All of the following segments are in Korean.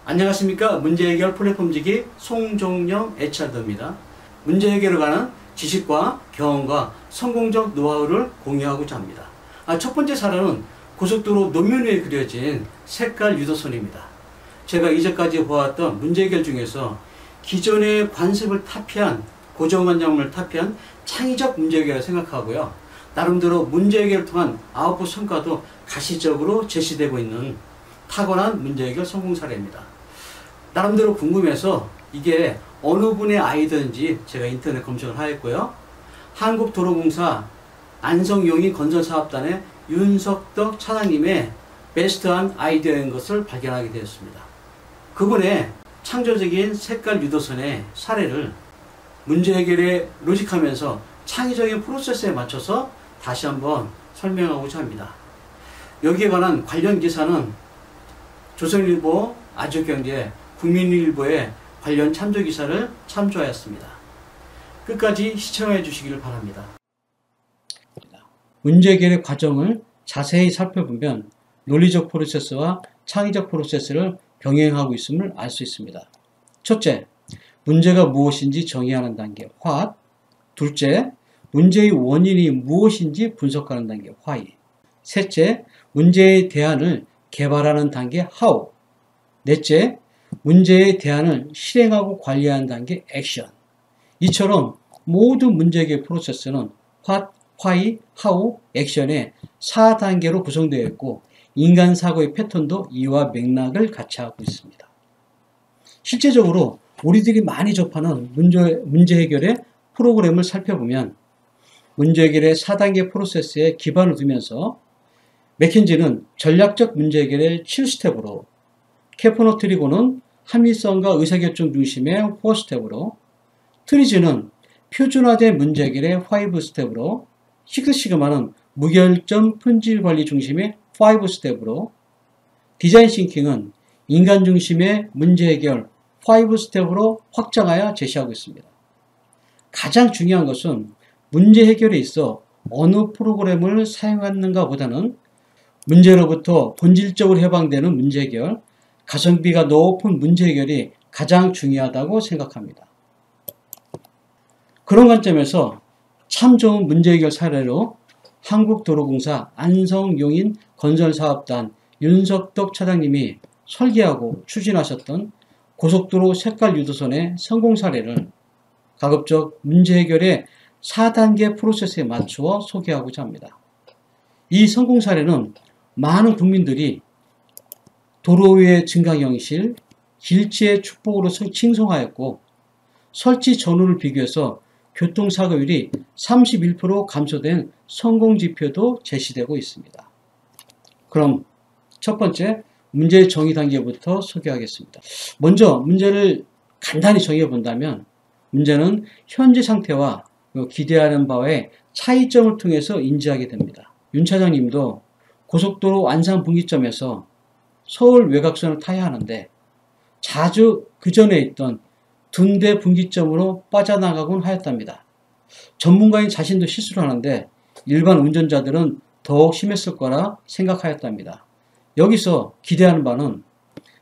안녕하십니까. 문제해결 플랫폼지기 송종영 HR입니다. 문제 해결에 관한 지식과 경험과 성공적 노하우를 공유하고자 합니다. 첫 번째 사례는 고속도로 노면 위에 그려진 색깔 유도선입니다. 제가 이제까지 보았던 문제 해결 중에서 기존의 관습을 타피한, 고정관념을 타피한 창의적 문제 해결을 생각하고요. 나름대로 문제 해결을 통한 아웃풋 성과도 가시적으로 제시되고 있는 타고난 문제 해결 성공 사례입니다. 나름대로 궁금해서 이게 어느 분의 아이디어인지 제가 인터넷 검색을 하였고요. 한국도로공사 안성용인 건설사업단의 윤석덕 차장님의 베스트한 아이디어인 것을 발견하게 되었습니다. 그분의 창조적인 색깔 유도선의 사례를 문제 해결에 로직하면서 창의적인 프로세스에 맞춰서 다시 한번 설명하고자 합니다. 여기에 관한 관련 기사는 조선일보, 아주경제, 국민일보의 관련 참조 기사를 참조하였습니다. 끝까지 시청해 주시기를 바랍니다. 문제 해결의 과정을 자세히 살펴보면 논리적 프로세스와 창의적 프로세스를 병행하고 있음을 알 수 있습니다. 첫째, 문제가 무엇인지 정의하는 단계, what. 둘째, 문제의 원인이 무엇인지 분석하는 단계, why. 셋째, 문제의 대안을 개발하는 단계, how. 넷째, 문제의 대안을 실행하고 관리하는 단계, action. 이처럼 모든 문제 해결 프로세스는 what, why, how, action의 4단계로 구성되어 있고 인간 사고의 패턴도 이와 맥락을 같이 하고 있습니다. 실제적으로 우리들이 많이 접하는 문제 해결의 프로그램을 살펴보면 문제 해결의 4단계 프로세스에 기반을 두면서 맥킨지는 전략적 문제 해결의 7스텝으로, 케포너 트리고는 합리성과 의사결정 중심의 4스텝으로, 트리즈는 표준화된 문제 해결의 5스텝으로, 식스시그마는 무결점 품질 관리 중심의 5스텝으로, 디자인 싱킹은 인간 중심의 문제 해결 5스텝으로 확장하여 제시하고 있습니다. 가장 중요한 것은 문제 해결에 있어 어느 프로그램을 사용하는가 보다는 문제로부터 본질적으로 해방되는 문제 해결, 가성비가 높은 문제 해결이 가장 중요하다고 생각합니다. 그런 관점에서 참 좋은 문제 해결 사례로 한국도로공사 안성용인 건설사업단 윤석덕 차장님이 설계하고 추진하셨던 고속도로 색깔 유도선의 성공 사례를 가급적 문제 해결의 4단계 프로세스에 맞추어 소개하고자 합니다. 이 성공 사례는 많은 국민들이 도로 위의 증강현실, 길치의 축복으로 칭송하였고 설치 전후를 비교해서 교통사고율이 31% 감소된 성공지표도 제시되고 있습니다. 그럼 첫 번째 문제 정의 단계부터 소개하겠습니다. 먼저 문제를 간단히 정의해 본다면 문제는 현재 상태와 기대하는 바의 차이점을 통해서 인지하게 됩니다. 윤 차장님도 고속도로 안산 분기점에서 서울 외곽선을 타야 하는데 자주 그 전에 있던 둔대 분기점으로 빠져나가곤 하였답니다. 전문가인 자신도 실수를 하는데 일반 운전자들은 더욱 심했을 거라 생각하였답니다. 여기서 기대하는 바는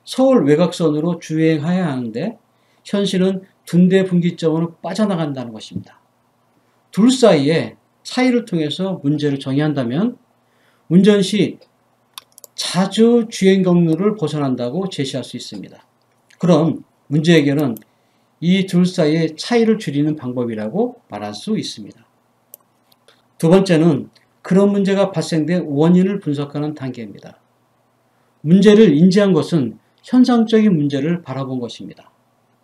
서울 외곽선으로 주행해야 하는데 현실은 둔대 분기점으로 빠져나간다는 것입니다. 둘 사이의 차이를 통해서 문제를 정의한다면 운전 시 자주 주행 경로를 벗어난다고 제시할 수 있습니다. 그럼 문제 해결은 이 둘 사이의 차이를 줄이는 방법이라고 말할 수 있습니다. 두 번째는 그런 문제가 발생된 원인을 분석하는 단계입니다. 문제를 인지한 것은 현상적인 문제를 바라본 것입니다.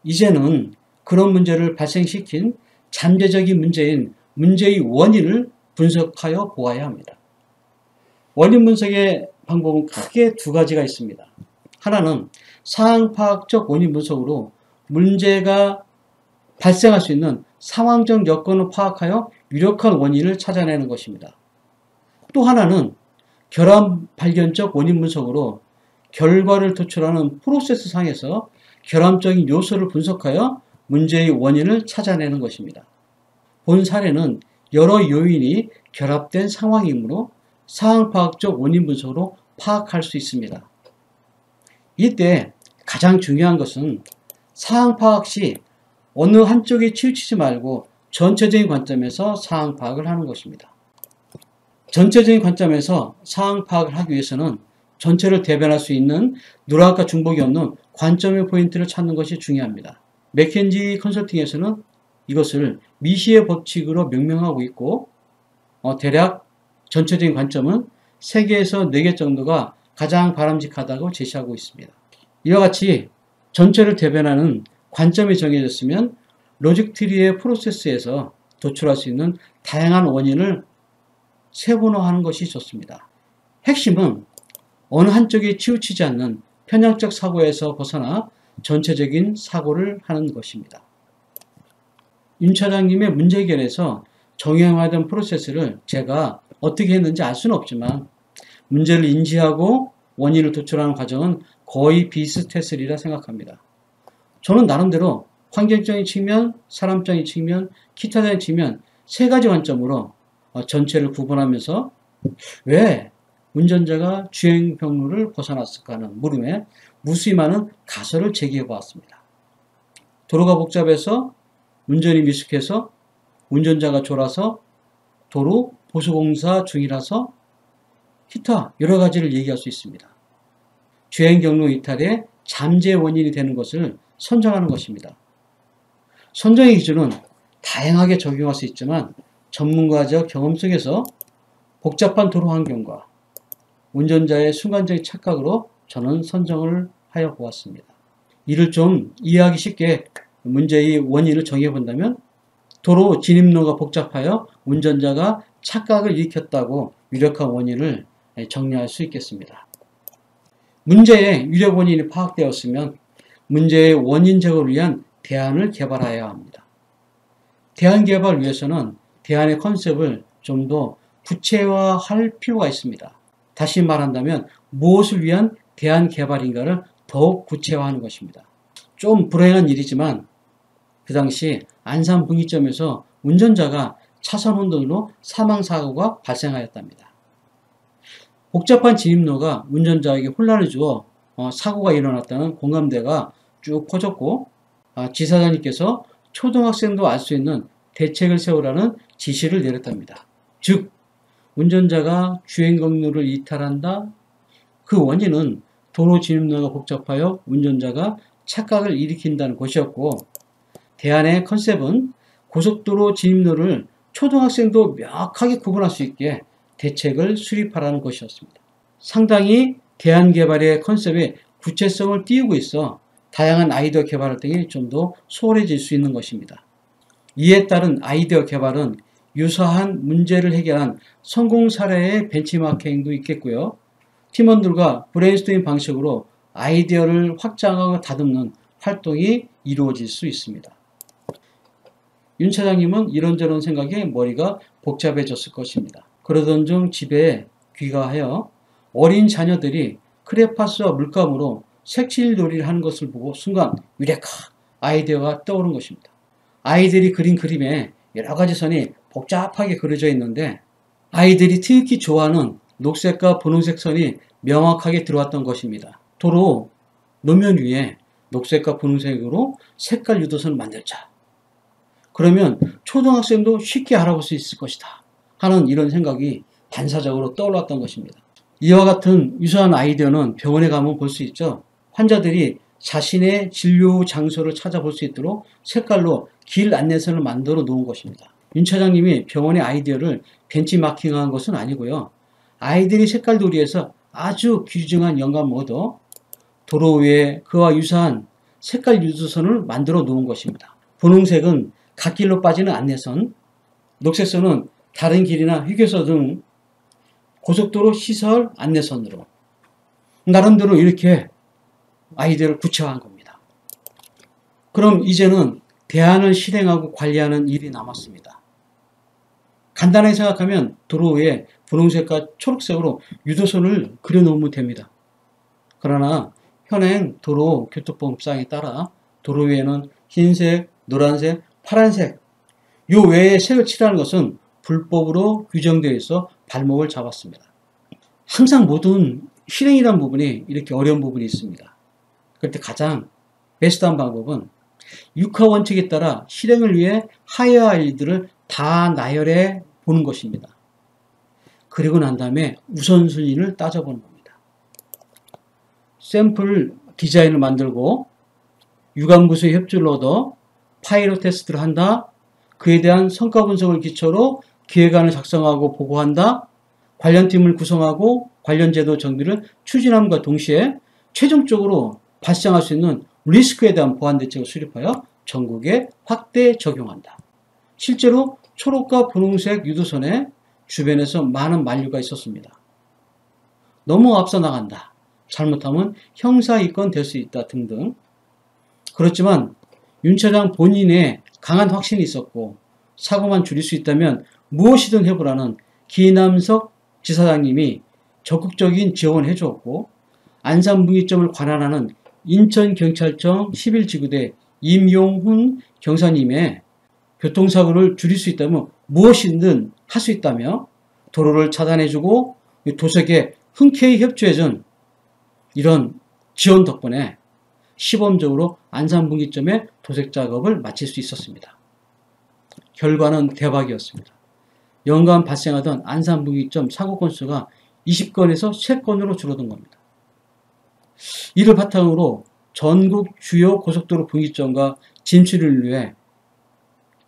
이제는 그런 문제를 발생시킨 잠재적인 문제인 문제의 원인을 분석하여 보아야 합니다. 원인 분석의 방법은 크게 두 가지가 있습니다. 하나는 상황파악적 원인 분석으로 문제가 발생할 수 있는 상황적 여건을 파악하여 유력한 원인을 찾아내는 것입니다. 또 하나는 결함 발견적 원인 분석으로 결과를 도출하는 프로세스 상에서 결함적인 요소를 분석하여 문제의 원인을 찾아내는 것입니다. 본 사례는 여러 요인이 결합된 상황이므로 상황파악적 원인 분석으로 파악할 수 있습니다. 이때 가장 중요한 것은 상황 파악 시 어느 한쪽에 치우치지 말고 전체적인 관점에서 상황 파악을 하는 것입니다. 전체적인 관점에서 상황 파악을 하기 위해서는 전체를 대변할 수 있는 누락과 중복이 없는 관점의 포인트를 찾는 것이 중요합니다. 맥켄지 컨설팅에서는 이것을 미시의 법칙으로 명명하고 있고 대략 전체적인 관점은 3개에서 4개 정도가 가장 바람직하다고 제시하고 있습니다. 이와 같이 전체를 대변하는 관점이 정해졌으면 로직 트리의 프로세스에서 도출할 수 있는 다양한 원인을 세분화하는 것이 좋습니다. 핵심은 어느 한쪽에 치우치지 않는 편향적 사고에서 벗어나 전체적인 사고를 하는 것입니다. 윤 차장님의 문제 해결에서 정형화된 프로세스를 제가 어떻게 했는지 알 수는 없지만 문제를 인지하고 원인을 도출하는 과정은 거의 비슷했으리라 생각합니다. 저는 나름대로 환경적인 측면, 사람적인 측면, 기타적인 측면 3가지 관점으로 전체를 구분하면서 왜 운전자가 주행 경로를 벗어났을까 하는 물음에 무수히 많은 가설을 제기해 보았습니다. 도로가 복잡해서 운전이 미숙해서 운전자가 졸아서 도로 보수공사 중이라서 기타 여러 가지를 얘기할 수 있습니다. 주행 경로 이탈의 잠재 원인이 되는 것을 선정하는 것입니다. 선정의 기준은 다양하게 적용할 수 있지만 전문가적 경험 속에서 복잡한 도로 환경과 운전자의 순간적인 착각으로 저는 선정을 하여 보았습니다. 이를 좀 이해하기 쉽게 문제의 원인을 정해 본다면 도로 진입로가 복잡하여 운전자가 착각을 일으켰다고 유력한 원인을 정리할 수 있겠습니다. 문제의 유력 원인이 파악되었으면 문제의 원인 제거를 위한 대안을 개발해야 합니다. 대안 개발을 위해서는 대안의 컨셉을 좀 더 구체화할 필요가 있습니다. 다시 말한다면 무엇을 위한 대안 개발인가를 더욱 구체화하는 것입니다. 좀 불행한 일이지만 그 당시 안산 분기점에서 운전자가 차선 혼돈으로 사망사고가 발생하였답니다. 복잡한 진입로가 운전자에게 혼란을 주어 사고가 일어났다는 공감대가 쭉 퍼졌고 지사장님께서 초등학생도 알 수 있는 대책을 세우라는 지시를 내렸답니다. 즉 운전자가 주행 경로를 이탈한다. 그 원인은 도로 진입로가 복잡하여 운전자가 착각을 일으킨다는 것이었고 대안의 컨셉은 고속도로 진입로를 초등학생도 명확하게 구분할 수 있게 대책을 수립하라는 것이었습니다. 상당히 대안 개발의 컨셉에 구체성을 띄우고 있어 다양한 아이디어 개발 활동이 좀 더 수월해질 수 있는 것입니다. 이에 따른 아이디어 개발은 유사한 문제를 해결한 성공 사례의 벤치마킹도 있겠고요. 팀원들과 브레인스토밍 방식으로 아이디어를 확장하고 다듬는 활동이 이루어질 수 있습니다. 윤 차장님은 이런저런 생각에 머리가 복잡해졌을 것입니다. 그러던 중 집에 귀가하여 어린 자녀들이 크레파스와 물감으로 색칠놀이를 하는 것을 보고 순간 유레카 아이디어가 떠오른 것입니다. 아이들이 그린 그림에 여러 가지 선이 복잡하게 그려져 있는데 아이들이 특히 좋아하는 녹색과 분홍색 선이 명확하게 들어왔던 것입니다. 도로 노면 위에 녹색과 분홍색으로 색깔 유도선을 만들자. 그러면 초등학생도 쉽게 알아볼 수 있을 것이다 하는 이런 생각이 반사적으로 떠올랐던 것입니다. 이와 같은 유사한 아이디어는 병원에 가면 볼 수 있죠. 환자들이 자신의 진료 장소를 찾아볼 수 있도록 색깔로 길 안내선을 만들어 놓은 것입니다. 윤 차장님이 병원의 아이디어를 벤치마킹한 것은 아니고요. 아이들이 색깔놀이에서 아주 귀중한 영감을 얻어 도로 위에 그와 유사한 색깔 유도선을 만들어 놓은 것입니다. 분홍색은 갓길로 빠지는 안내선, 녹색선은 다른 길이나 휴게소 등 고속도로 시설 안내선으로 나름대로 이렇게 아이디어를 구체화한 겁니다. 그럼 이제는 대안을 실행하고 관리하는 일이 남았습니다. 간단하게 생각하면 도로 위에 분홍색과 초록색으로 유도선을 그려놓으면 됩니다. 그러나 현행 도로 교통법상에 따라 도로 위에는 흰색, 노란색, 파란색 요 외에 색을 칠하는 것은 불법으로 규정되어 있어 발목을 잡았습니다. 항상 모든 실행이라는 부분이 이렇게 어려운 부분이 있습니다. 그럴 때 가장 베스트한 방법은 육하 원칙에 따라 실행을 위해 하여할 일들을 다 나열해 보는 것입니다. 그리고 난 다음에 우선순위를 따져보는 겁니다. 샘플 디자인을 만들고 유관부수의 협조를 얻어 파일럿 테스트를 한다. 그에 대한 성과 분석을 기초로 기획안을 작성하고 보고한다. 관련 팀을 구성하고 관련 제도 정비를 추진함과 동시에 최종적으로 발생할 수 있는 리스크에 대한 보안 대책을 수립하여 전국에 확대 적용한다. 실제로 초록과 분홍색 유도선에 주변에서 많은 만류가 있었습니다. 너무 앞서 나간다. 잘못하면 형사입건 될 수 있다 등등. 그렇지만 윤 차장 본인의 강한 확신이 있었고 사고만 줄일 수 있다면 무엇이든 해보라는 기남석 지사장님이 적극적인 지원을 해주었고 안산분기점을 관할하는 인천경찰청 11지구대 임용훈 경사님의 교통사고를 줄일 수 있다면 무엇이든 할 수 있다며 도로를 차단해주고 도색에 흔쾌히 협조해준 이런 지원 덕분에 시범적으로 안산분기점의 도색 작업을 마칠 수 있었습니다. 결과는 대박이었습니다. 연간 발생하던 안산분기점 사고 건수가 20건에서 3건으로 줄어든 겁니다. 이를 바탕으로 전국 주요 고속도로 분기점과 진출을 위해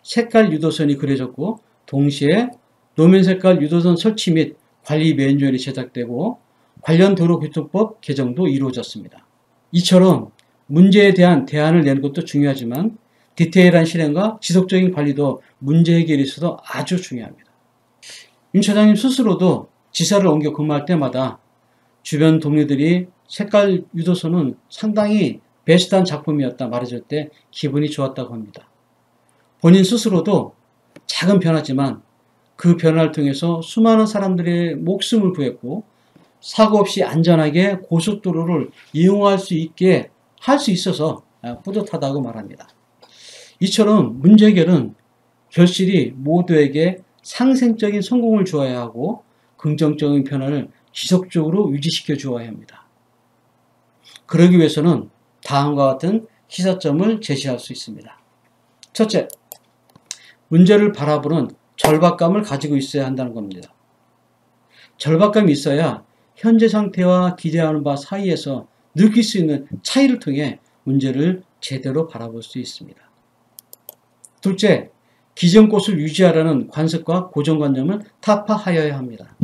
색깔 유도선이 그려졌고 동시에 노면 색깔 유도선 설치 및 관리 매뉴얼이 제작되고 관련 도로교통법 개정도 이루어졌습니다. 이처럼 문제에 대한 대안을 내는 것도 중요하지만 디테일한 실행과 지속적인 관리도 문제 해결에 있어서 아주 중요합니다. 윤 차장님 스스로도 지사를 옮겨 근무할 때마다 주변 동료들이 색깔 유도선은 상당히 베스트한 작품이었다 말해줄 때 기분이 좋았다고 합니다. 본인 스스로도 작은 변화지만 그 변화를 통해서 수많은 사람들의 목숨을 구했고 사고 없이 안전하게 고속도로를 이용할 수 있게 할 수 있어서 뿌듯하다고 말합니다. 이처럼 문제 해결은 결실이 모두에게 상생적인 성공을 주어야 하고 긍정적인 변화를 지속적으로 유지시켜 주어야 합니다. 그러기 위해서는 다음과 같은 시사점을 제시할 수 있습니다. 첫째, 문제를 바라보는 절박감을 가지고 있어야 한다는 겁니다. 절박감이 있어야 현재 상태와 기대하는 바 사이에서 느낄 수 있는 차이를 통해 문제를 제대로 바라볼 수 있습니다. 둘째, 기존 곳을 유지하라는 관습과 고정관념을 타파하여야 합니다.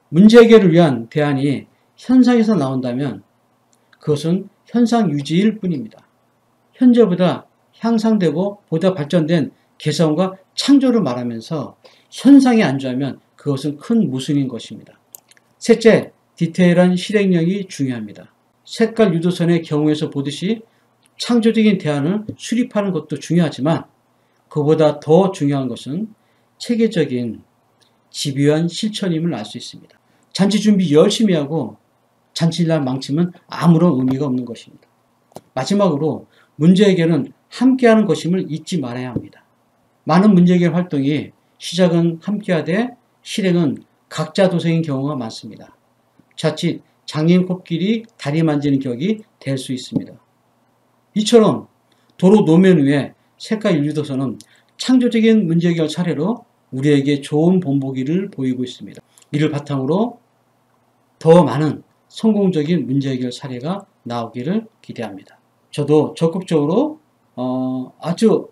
문제 해결을 위한 대안이 현상에서 나온다면 그것은 현상 유지일 뿐입니다. 현재보다 향상되고 보다 발전된 개성과 창조를 말하면서 현상에 안주하면 그것은 큰 모순인 것입니다. 셋째, 디테일한 실행력이 중요합니다. 색깔 유도선의 경우에서 보듯이 창조적인 대안을 수립하는 것도 중요하지만 그보다 더 중요한 것은 체계적인 집요한 실천임을 알 수 있습니다. 잔치 준비 열심히 하고 잔치날 망치면 아무런 의미가 없는 것입니다. 마지막으로 문제 해결은 함께하는 것임을 잊지 말아야 합니다. 많은 문제 해결 활동이 시작은 함께하되 실행은 각자 도생인 경우가 많습니다. 자칫 장애인 코끼리 다리 만지는 격이 될 수 있습니다. 이처럼 도로 노면 위에 색깔 유도선은 창조적인 문제 해결 사례로 우리에게 좋은 본보기를 보이고 있습니다. 이를 바탕으로 더 많은 성공적인 문제 해결 사례가 나오기를 기대합니다. 저도 적극적으로 아주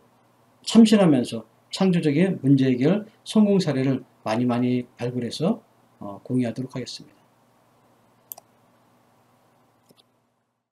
참신하면서 창조적인 문제 해결 성공 사례를 많이 발굴해서 공유하도록 하겠습니다.